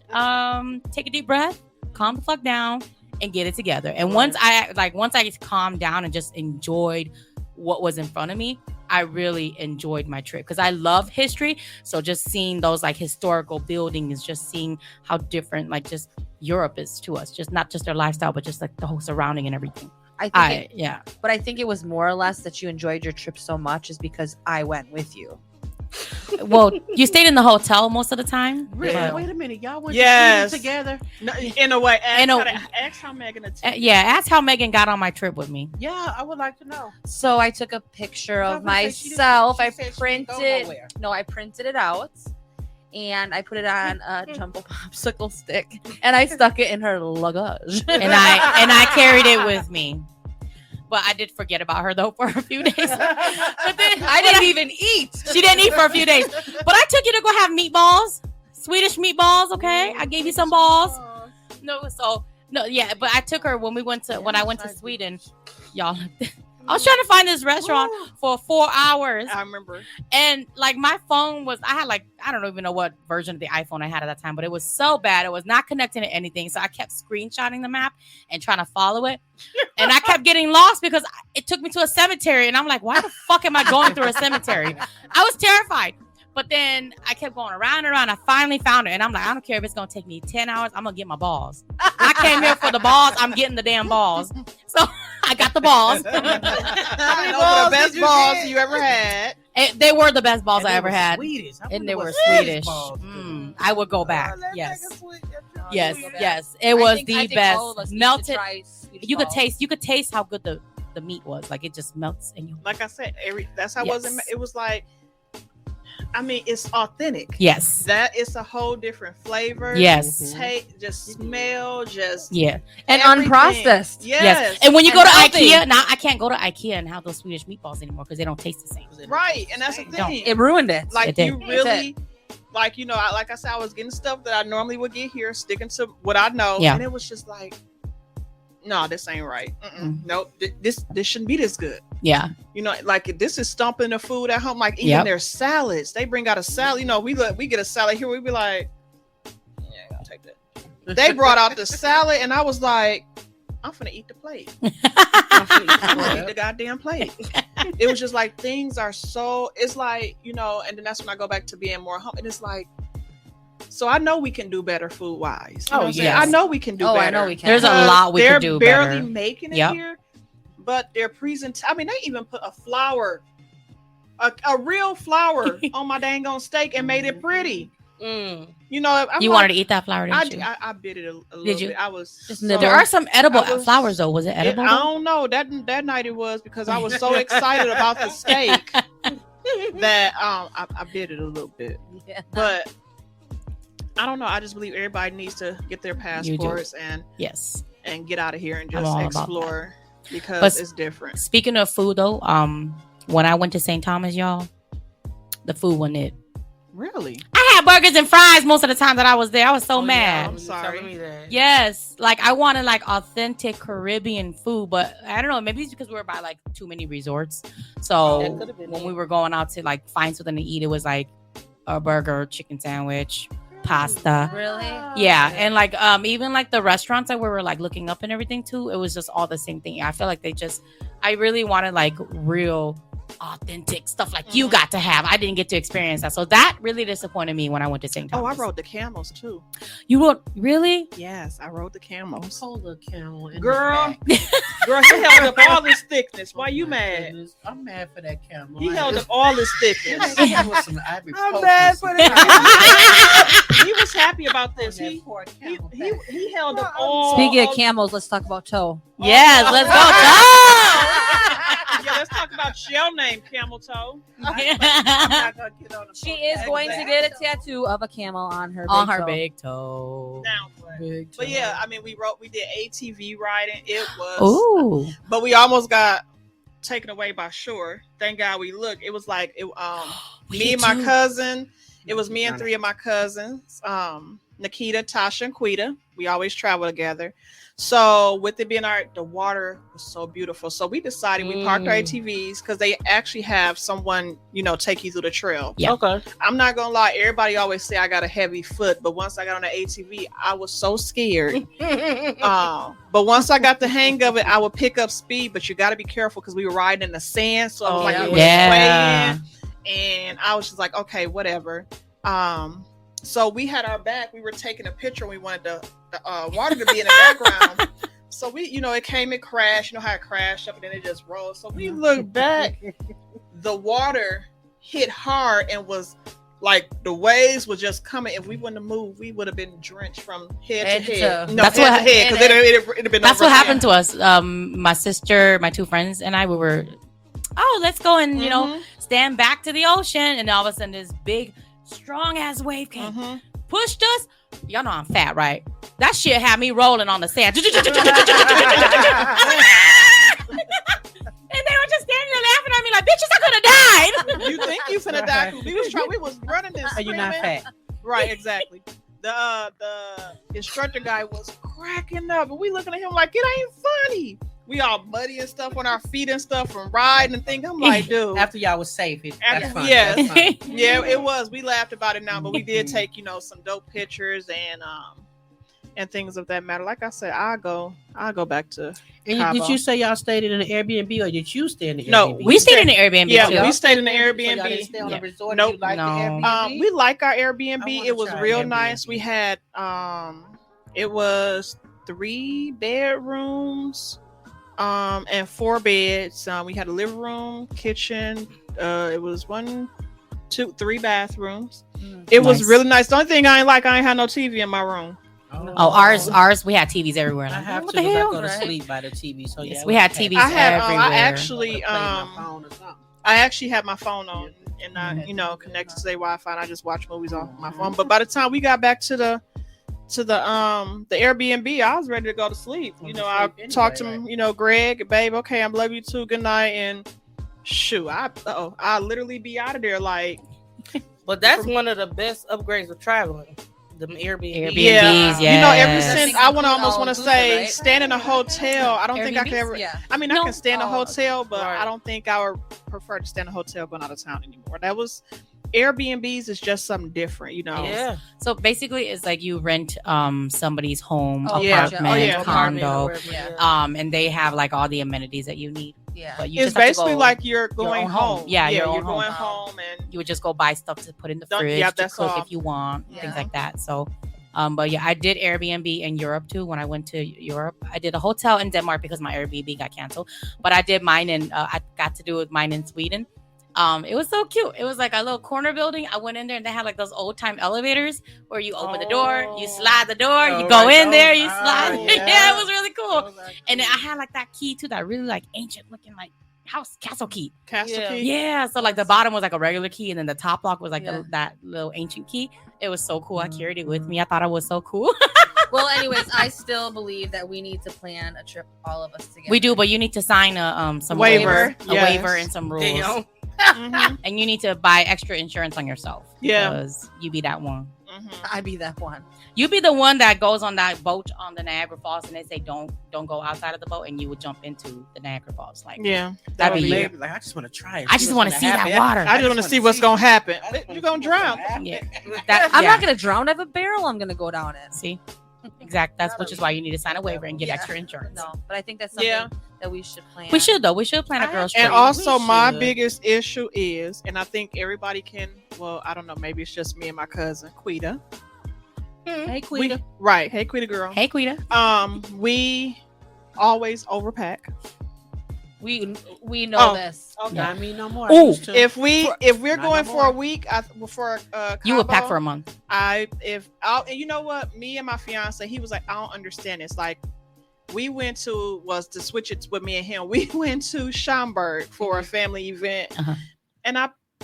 Take a deep breath, calm the fuck down, and get it together. And once I calmed down and just enjoyed what was in front of me, I really enjoyed my trip because I love history. So just seeing those like historical buildings, just seeing how different like just Europe is to us, just not just their lifestyle, but just like the whole surrounding and everything. I think it was more or less that you enjoyed your trip so much is because I went with you. Well, you stayed in the hotel most of the time. Really? but- Wait a minute, y'all went Yes. to Sweden together? No, in a way, a- ask how Megan attended. yeah, ask how Megan got on my trip with me. Yeah, I would like to know. So I took a picture I was of gonna say she didn't- myself. she I said she didn't go printed. nowhere. No, I printed it out. And I put it on a jumbo popsicle stick, and I stuck it in her luggage. And I carried it with me. But I did forget about her though for a few days. But then I didn't even eat. She didn't eat for a few days. But I took you to go have meatballs, Swedish meatballs. Okay, I gave you some balls. But I took her when I went to Sweden, y'all. I was trying to find this restaurant for 4 hours, I remember. and like my phone was, I had like, I don't even know what version of the iPhone I had at that time, but it was so bad. It was not connecting to anything. So I kept screenshotting the map and trying to follow it. And I kept getting lost because it took me to a cemetery. And I'm like, why the fuck am I going through a cemetery? I was terrified. But then I kept going around and around. I finally found it. And I'm like, I don't care if it's going to take me 10 hours. I'm going to get my balls. I came here for the balls. I'm getting the damn balls. So I got the balls. How many balls? The best balls you ever had. And they were the best balls And I they ever were had. Swedish. I And wonder they what were Swedish Swedish. balls were. I would go back. Yes. Yes. go back. Yes. It was I the think best. all of us need to Melted. try Swedish You could balls. taste how good the the meat was. Like it just melts in you. Like I said, that's how it was. Yes. It was like, I mean, it's authentic. Yes. That is a whole different flavor. Yes. Taste, just smell, just Yeah. And everything. unprocessed. Yes. And when you go to healthy. IKEA, now I can't go to IKEA and have those Swedish meatballs anymore because they don't taste the same. Right, and that's the Don't. thing. It ruined it. Like It did. you really, like like I said, I was getting stuff that I normally would get here, sticking to what I know, Yeah. and it was just like, no, this ain't right. Nope, this shouldn't be this good. Yeah. You know, like this is stumping the food at home. Like even Yep. their salads, they bring out a salad. You know, we get a salad here, we be like, yeah, I'll take that. They brought out the salad, and I was like, I'm finna eat the plate. I'm finna eat the goddamn plate. It was just like things are so. It's like, you know, and then that's when I go back to being more humble. And it's like, so I know we can do better food wise. Oh, yes. I know we can do better. I know we can. There's a lot we they're could do barely better. making it Yep. here, but their I mean, they even put a flower, a real flower on my dang on steak and made it pretty. You know, I'm You like, wanted to eat that flower, didn't you? I bit it a little Did you? bit. I was Just so, nibble. There are some edible I was- flowers though. Was it edible? I don't know. That night it was because I was so excited about the steak that I bit it a little bit. Yeah. But I don't know. I just believe everybody needs to get their passports Yes. and get out of here and I'm just all about that. explore because But it's different. Speaking of food though, when I went to St. Thomas, y'all, the food wasn't it. Really? I had burgers and fries most of the time that I was there. I was so Oh, yeah, mad. you I'm were sorry. telling me that. Yes, like I wanted like authentic Caribbean food, but I don't know. Maybe it's because we were by like too many resorts. So That could've been when it. we were going out to like find something to eat, it was like a burger, chicken sandwich, pasta. Really? Yeah, and like even like the restaurants that we were like looking up and everything too, it was just all the same thing. I feel like I really wanted like real authentic stuff like you got to have. I didn't get to experience that, so that really disappointed me when I went to St. Oh, I Thomas. rode the camels too. You rode really? Yes, I rode the camels. Hold a camel in the Girl. back. Girl, he held up all his thickness. Why you Oh, my mad? goodness. I'm mad for that camel. He I held up just- all his thickness. It was some I'm mad for that. He was happy about this. He held up all. Speaking all- of camels, let's talk about Toe. Yes, let's go. Yeah, let's talk about your name, Camel Toe. She is going to get a tattoo of a camel on her On big her toe. big toe. Down for it. But yeah, I mean, we did ATV riding. It was, Ooh. but we almost got taken away by shore. Thank God we looked. It was like me and my cousin. It was me and 3 of my cousins, Nikita, Tasha, and Quita. We always travel together. So with it being the water was so beautiful. So we decided we parked our ATVs because they actually have someone, take you through the trail. Yeah. Okay. I'm not gonna lie. Everybody always say I got a heavy foot, but once I got on the ATV, I was so scared. But once I got the hang of it, I would pick up speed. But you got to be careful because we were riding in the sand, so it was like it was Yeah. swaying, and I was just like, okay, whatever. So we had our back. We were taking a picture. We wanted the water to be in the background. So we, it came and crashed. You know how it crashed up and then it just rolled. So we looked back. The water hit hard and was like the waves were just coming. If we wouldn't have moved, we would have been drenched from head to head. No, That's head what- to head because it'd have been. That's over what happened here. to us. My sister, my 2 friends, and I, we were, let's go and, Mhm. stand back to the ocean. And all of a sudden, this big, strong ass wave came, Mhm. pushed us. Y'all know I'm fat, right? That shit had me rolling on the sand. And they were just standing there laughing at me like, bitches, I could have died. You think you finna die? 'Cause we was running this. Are you not fat? Right, exactly. The instructor guy was cracking up, and we looking at him like it ain't funny. We all muddy and stuff on our feet and stuff from riding and things. I'm like, dude. After y'all was safe, that's After- fine. yes. That's fine. Yeah, it was. We laughed about it now, but we did take, some dope pictures and things of that matter. Like I said, I'll go back to And Cabo. did you say y'all stayed in an Airbnb or did you stay in the No, Airbnb? We stayed in the Airbnb Yeah, too. we stayed in the So y'all Airbnb. didn't stay on Yeah. a resort? Nope. You liked No. the Airbnb? We like our I Airbnb. wanna It was try real Airbnb. nice. We had it was 3 bedrooms and 4 beds. We had a living room, kitchen. It was 1, 2, 3 bathrooms. It was Nice. really nice. The only thing I ain't had no TV in my room. Oh, ours, we had TVs everywhere. I Like, have what to the 'cause I hell? go to Right. sleep by the TV. So Yes, yeah, we had TVs I had everywhere. I actually Play my phone or something. I actually had my phone on and I Mhm. connected to their Wi-Fi and I just watched movies off my phone. But by the time we got back to the Airbnb, I was ready to go to sleep. Go You to know, I sleep talked to anyway, Greg, babe, okay, I love you too. Good night. And shoot, I literally be out of there like But that's one of the best upgrades of traveling. The Airbnb. Airbnbs, yeah. yes. You know, ever That since thing I want to include almost all want to inclusive, say right? stand in a hotel. I don't think I could Airbnbs? ever. Yeah. I mean, No. I can stay in a Oh, hotel, but right. I don't think I would prefer to stay in a hotel going out of town anymore. That was Airbnbs is just something different, you know. Yeah. So basically, it's like you rent somebody's home, Oh, yeah. apartment, Oh, yeah. condo, Yeah. and they have like all the amenities that you need. Yeah. But you It's just have to basically go- like you're going own home. home. Yeah, your you're own home. going home and you would just go buy stuff to put in the Don't- fridge yeah, to that's cook all. if you want, Yeah. things like that. So, but yeah, I did Airbnb in Europe too. When I went to Europe, I did a hotel in Denmark because my Airbnb got canceled. But I did mine in. I got to do it mine in Sweden. It was so cute. It was like a little corner building. I went in there and they had like those old time elevators where you open the door, you slide the door, you Oh, go right, in there, those- you slide. oh, Yeah. yeah. It was really cool. And then I had like that key too, that really like ancient looking like house castle key. Castle Yeah. Key. Yeah, so like the bottom was like a regular key, and then the top lock was like Yeah. that little ancient key. It was so cool. I carried it with me. I thought it was so cool. Well, anyways, I still believe that we need to plan a trip, all of us together. We do, but you need to sign a some Waiver, rules, a yes. waiver and some rules, Damn. Mhm, and you need to buy extra insurance on yourself. Yeah. because you be that one. mhm. I'd be that one. You be the one that goes on that boat on the Niagara Falls, and they say don't go outside of the boat, and you would jump into the Niagara Falls. Like, Yeah. That'd be Maybe, like I just want to try it. I just want to see that water. I just want to see what's gonna happen. You're gonna drown. Yeah. That, I'm yeah. not gonna drown. I have a barrel. I'm gonna go down in. See, exact. That's which is why you need to sign a waiver and get Yeah. extra insurance. No, but I think that's something Yeah. that we should plan. We should though. We should plan a girls trip. And also, We my should. biggest issue is, and I think everybody can. Well, I don't know. Maybe it's just me and my cousin Quita. Hey, We, Quita. right? Hey, Quita girl. Hey, Quita. We always overpack. we know Oh. this. Okay. Not me no more. I Ooh. used to. If we're Not going no for a more. week, for You would pack Cabo, for a month. and you know what? Me and my fiance, he was like, I don't understand this. Like, we went to to switch it with me and him. We went to Schaumburg for a family event, Uh-huh. and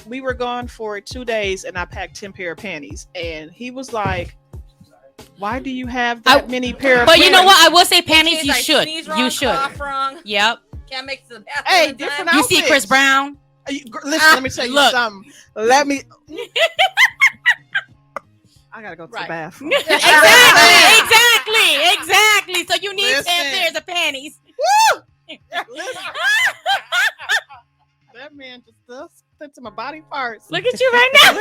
we were gone for 2 days, and I packed 10 pair of panties, and he was like, "Why do you have that many pair of?" But you know panties?" what? I will say panties. In You case I should. sneeze wrong, You should. cough wrong. Yep. Can't make it to the bathroom. Hey, in time. different You see Chris outfits. Brown? Listen, let me tell you Look. something. Let me. I gotta go to Right. the bathroom. Exactly. So you need 10 Listen. pairs of panties. That man just does that to my body parts. Look at you right now.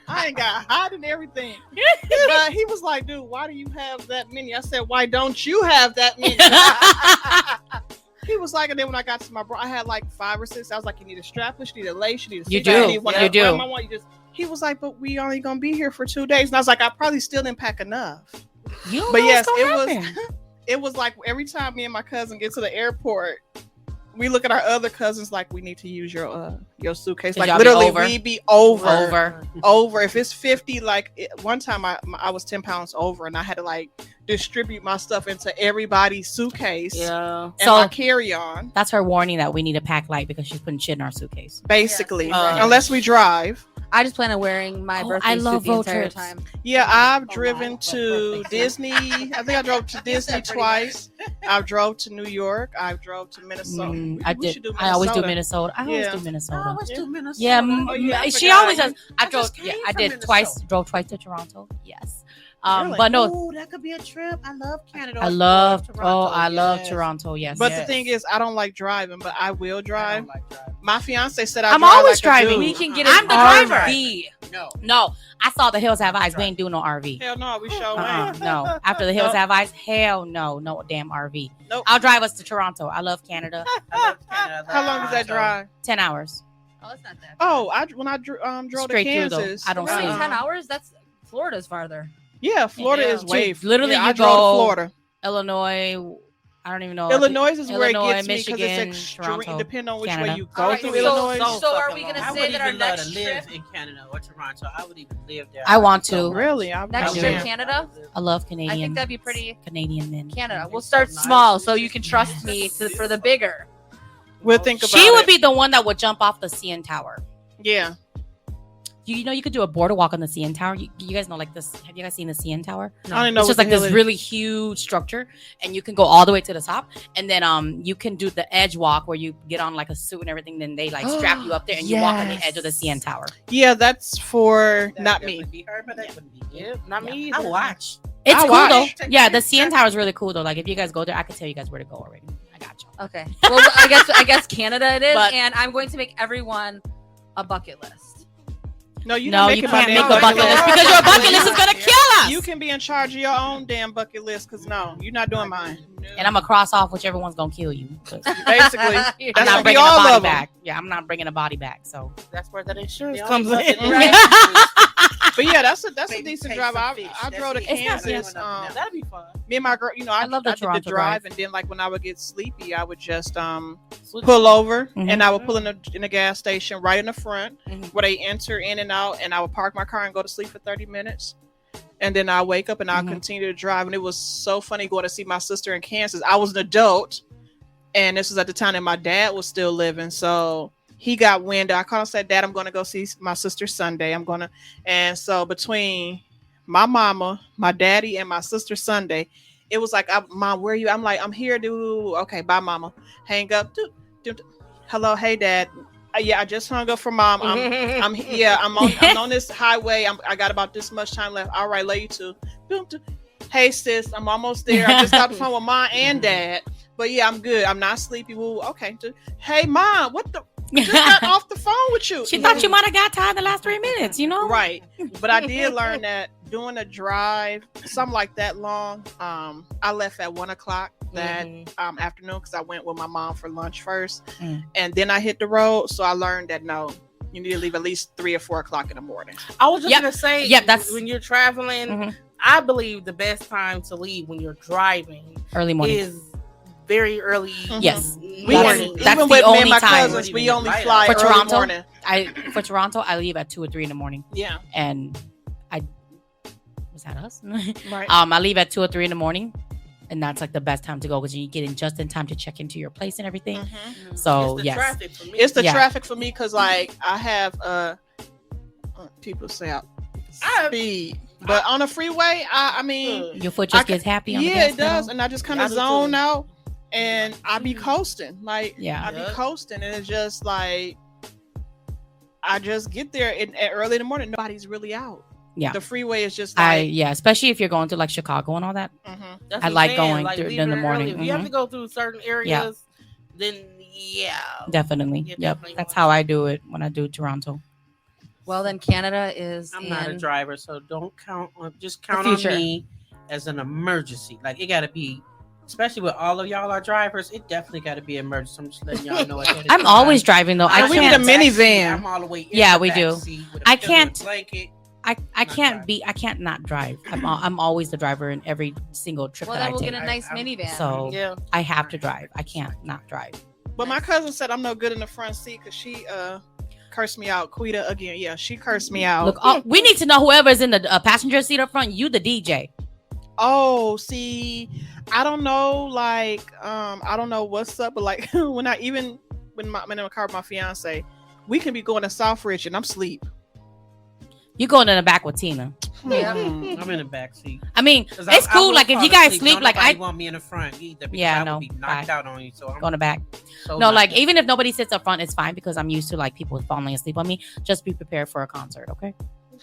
I ain't got hot and everything. But he was like, dude, why do you have that many? I said, why don't you have that many? He was like, and then when I got to my bra, I had like 5 or 6. I was like, you need a strapless, you need a lace, you need a You seatbelt, do. need one You of do. them. I want you just. He was like, but we only gonna be here for 2 days, and I was like, I probably still didn't pack enough. You don't But know yes, what's gonna it was. happen. It was like every time me and my cousin get to the airport, we look at our other cousins like, we need to use your suitcase. 'Cause Like y'all be literally, over. we be over. Over. If it's 50, like one time I was 10 pounds over, and I had to like distribute my stuff into everybody's suitcase Yeah. and So- my carry-on, That's her warning that we need to pack light because she's putting shit in our suitcase. basically, Yes. unless we drive. I just plan on wearing my Oh, birthday I suit love the road entire trips. time. Yeah, I've Oh, driven my to birthday. Disney. I think I drove to Disney said pretty twice. I've drove to New York. I've drove to Minnesota. I We did. should do I always do Minnesota. Minnesota. I always Yeah. do I Minnesota. always do Minnesota. Yeah, Oh, yeah, I she forgot. always does. I I drove. just Yeah, came I from did twice. Minnesota. Drove twice to Toronto. Yes. Really? But no, Ooh, that could be a trip. I love Canada. I love. Toronto. I love Yes. Toronto. Yes. But yes. the thing is, I don't like driving, but I will I drive. don't like driving. My fiance said I'm drive always like a driving. dude. We can get I'm an the RV. driver. No. No, I saw the hills have eyes. We ain't doing no RV. Hell no, we sure ain't. No, after the hills Nope. have eyes, hell no, no damn RV. Nope. I'll drive us to Toronto. I love Canada. I love Canada. How long is that drive? 10 hours. Oh, it's not that. Oh, when I drove Straight to through, though. Kansas. I don't Really, see. 10 hours? That's Florida's farther. Yeah, Florida Yeah. is way. Literally, yeah, you I drove to go Florida. Illinois. I don't even know. Illinois is where it Illinois, gets me because Michigan, it's extreme. Toronto, Depending on which Canada. way you go Alright, through so- Illinois. so are we gonna I say would that our even love next to live trip- in Canada or Toronto? I would even live there. I want so to. Really, Next I trip, would. Canada. I love Canadian. I think that'd be pretty. Canadian men. Canada. We'll start small so you can trust me for the bigger. We'll think about She would it. be the one that would jump off the CN Tower. Yeah. You know, you could do a border walk on the CN Tower. You guys know, like this. Have you guys seen the CN Tower? I don't even know It's what just like the hell this it- really huge structure, and you can go all the way to the top, and then you can do the edge walk where you get on like a suit and everything. Then they like strap you up there, and you walk on the edge of the CN Tower. Yeah, that's for not me. Be her, but that wouldn't be Yeah, it. not me. I either. watch. It's I cool watch. though. Yeah, the CN Tower is really cool though. Like if you guys go there, I can tell you guys where to go already. I got you. Okay. Well, I guess Canada it is, But- and I'm going to make everyone a bucket list. No, you No, don't you make it my can't make damn a bucket list because your bucket list is gonna kill us. You can be in charge of your own damn bucket list because no, you're not doing mine. And I'm gonna cross off whichever one's gonna kill you. 'Cause Basically, I'm that's not gonna be bringing a all body of them. back. Yeah, I'm not bringing a body back. So That's where that insurance The comes only in. bucket Right? But yeah, that's a Maybe decent take drive. some I fish. drove to That's it. It's not- Kansas. That'd be fun. Me and my girl, I love the I did the Toronto drive, drive. and then like when I would get sleepy, I would just Switch- pull over, Mhm. and I would pull in the gas station right in the front Mhm. where they enter in and out, and I would park my car and go to sleep for 30 minutes. And then I wake up and I'll Mhm. continue to drive. And it was so funny going to see my sister in Kansas. I was an adult, and this was at the time that my dad was still living. So he got wind. I called and said, "Dad, I'm going to go see my sister Sunday. I'm going to." And so between my mama, my daddy, and my sister Sunday, it was like, "Mom, where are you?" I'm like, "I'm here, dude." Okay, bye, mama. Hang up. Hello, hey, Dad. Yeah, I just hung up for Mom. I'm on this highway. I got about this much time left. All right, love you too. Hey, sis, I'm almost there. I just got the phone with Mom and Dad. But yeah, I'm good. I'm not sleepy. Woo. Okay. Hey, Mom, what the? Just got off the phone with you. she thought you might have got tired the last 3 minutes. You know, Right. But I did learn that doing a drive, something like that long, I left at 1:00 that Mhm. afternoon because I went with my mom for lunch first. Mm. And then I hit the road. So I learned that no, you need to leave at least 3 or 4 o'clock in the morning. I was just Yep. gonna say, Yep, that's- when you're traveling. Mhm. I believe the best time to leave when you're driving early morning. is very early. Yes. We morning. That's even the with me only and my time. cousins, we Even only light fly For early Toronto? morning. For Toronto, I leave at 2 or 3 in the morning, Yeah. and was that us? Right. I leave at 2 or 3 in the morning, and that's like the best time to go because you get in just in time to check into your place and everything. Mhm. So It's the yes, traffic for me. It's the Yeah. traffic for me because like I have people say I- speed, but on the freeway, I mean, your foot I just ca- gets happy. On the yeah, gas it does, pedal. and I just kind I of do zone too. out, and I be coasting, like Yeah. I be Yeah. coasting, and it's just like I just get there at early in the morning. Nobody's really out. Yeah. The freeway is just like Especially if you're going to like Chicago and all that. mhm. That's I what like I'm going saying, through leave in the it morning. early. If you have Mhm. to go through certain areas, then yeah. Definitely. Yeah, Yep. definitely That's want how to. I do it when I do Toronto. Well, then Canada is I'm in. not a driver, so don't count on. Just count The on future. me as an emergency. Like it got to be, especially with all of y'all are drivers. It definitely got to be emergency. I'm just letting y'all know. ahead of I'm time. always driving though. I And we need can't. a minivan. I'm all the way. In Yeah, the we back do. seat with a I pillow and can't- blanket. I Not can't drive. be. I can't not drive. I'm always the driver in every single trip Well, that then I we'll take. get a nice I'm- minivan. So Yeah. I have to drive. I can't not drive. But my cousin said I'm no good in the front seat because she cursed me out. Quita again. Yeah, she cursed me out. Look, we need to know whoever's in the passenger seat up front. You, the DJ. Oh, see, I don't know. Like, I don't know what's up, but like when I'm in the car with my fiance, we can be going to Southridge and I'm asleep. You going in the back with Tina. Yeah. I'm in the back seat. I mean, 'Cause it's I cool. will Like if fall you guys asleep. sleep, Don't like nobody I want me in the front either. Because Yeah, I no, will be knocked bye. out on you. So I'm go in the back. so No, knocked like out. even if nobody sits up front, it's fine because I'm used to like people falling asleep on me. Just be prepared for a concert, okay?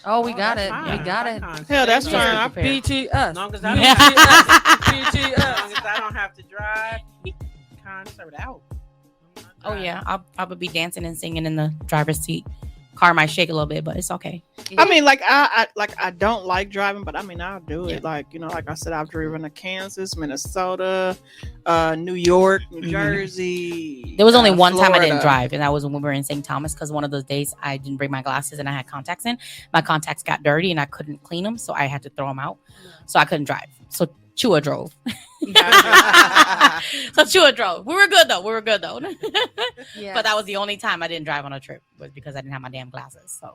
Oh, we got that's it. fine. We got it. Fine. Hell, that's Just fine. be I- prepared. BTS. As long as I don't Yeah. have to, as long as I don't have to drive, concert out. I'm not Oh driving. yeah, I'll probably be dancing and singing in the driver's seat. Car might shake a little bit, but it's okay. I mean, like I don't like driving, but I mean I'll do it. Yeah. Like like I said, I've driven to Kansas, Minnesota, New York, New Mhm. Jersey. There was only one time I didn't Florida. drive, and that was when we were in St. Thomas because one of those days I didn't bring my glasses and I had contacts in. My contacts got dirty and I couldn't clean them, so I had to throw them out. So I couldn't drive. So Chua drove. Gotcha. So Chua drove. We were good though. Yeah. But that was the only time I didn't drive on a trip was because I didn't have my damn glasses. So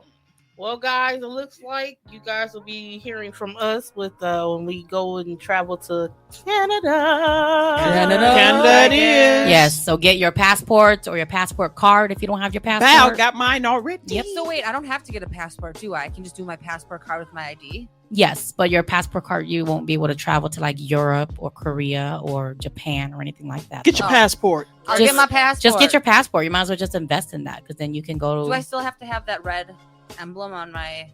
Well, guys, it looks like you guys will be hearing from us with when we go and travel to Canada. Canada it is. yes, so get your passports or your passport card if you don't have your Val passport. got mine already. Yep. So wait, I don't have to get a passport, do I? I can just do my passport card with my ID. Yes, but your passport card, you won't be able to travel to like Europe or Korea or Japan or anything like that. Get your Oh. passport. I'll Just- get my passport. Just get your passport. You might as well just invest in that because then you can go to. Do I still have to have that red emblem on my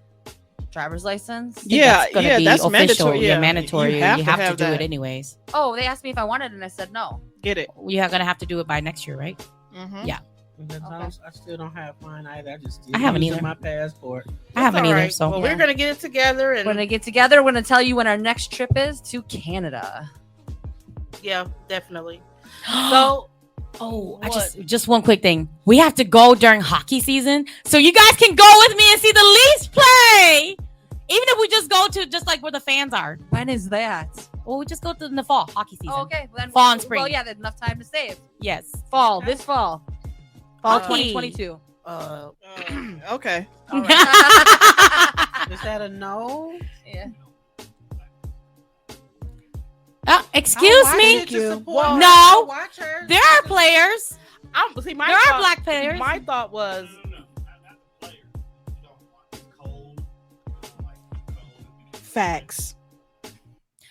driver's license? Yeah, that's gonna yeah, be that's official. mandatory. Yeah, Yeah, mandatory. you You have have, to to, have do that. it anyways. Oh, they asked me if I wanted it, and I said no. Get it. You're gonna have to do it by next year, right? Mhm. Yeah. I still don't have mine either. I just I haven't using either. my passport. I haven't All either. right. So Well, Yeah. we're gonna get it together, and When I get together, we're going to tell you when our next trip is to Canada. yeah, definitely. So, oh, what? just one quick thing. We have to go during hockey season, so you guys can go with me and see the Leafs play. Even if we just go to just like where the fans are. When is that? Well, we just go to in the fall hockey season. Oh, okay. Well, then, Fall and spring. Well, yeah, there's enough time to save. Yes. Fall, this fall. Fall Hockey. 2022. Okay. all right. Is that a no? Yeah. Excuse I me. watched it to support Well, her. no. I watch her. There are players. See, my There are thought, black players. My thought was, Facts.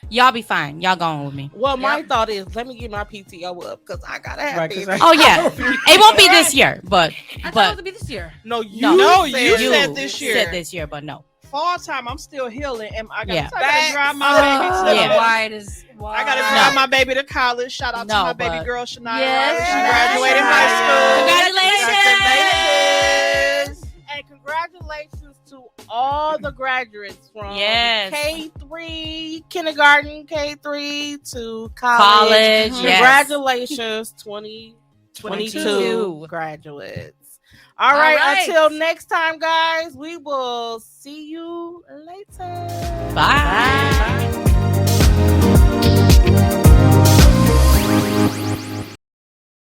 Y'all be fine. Y'all going with me. well, my Yep. thought is, let me get my PTO up because I gotta have Right, 'cause this. Oh yeah. It won't be this year, but I thought it was but going to be this year. No, you No, said you it. said this year. Said this year, but no. Fall time, I'm still healing, and I Yeah. gotta drive my Facts. baby to Yeah. Wide is wide. I gotta No. drive my baby to college. Shout out to No, my baby but- girl Shania. Yes, She that's graduated right. high school. Congratulations. And congratulations to all the graduates from Yes. K3 kindergarten, K3 to College, college. yes. Congratulations, 2022 graduates. All All right, right. until next time, guys, we will see you later. Bye.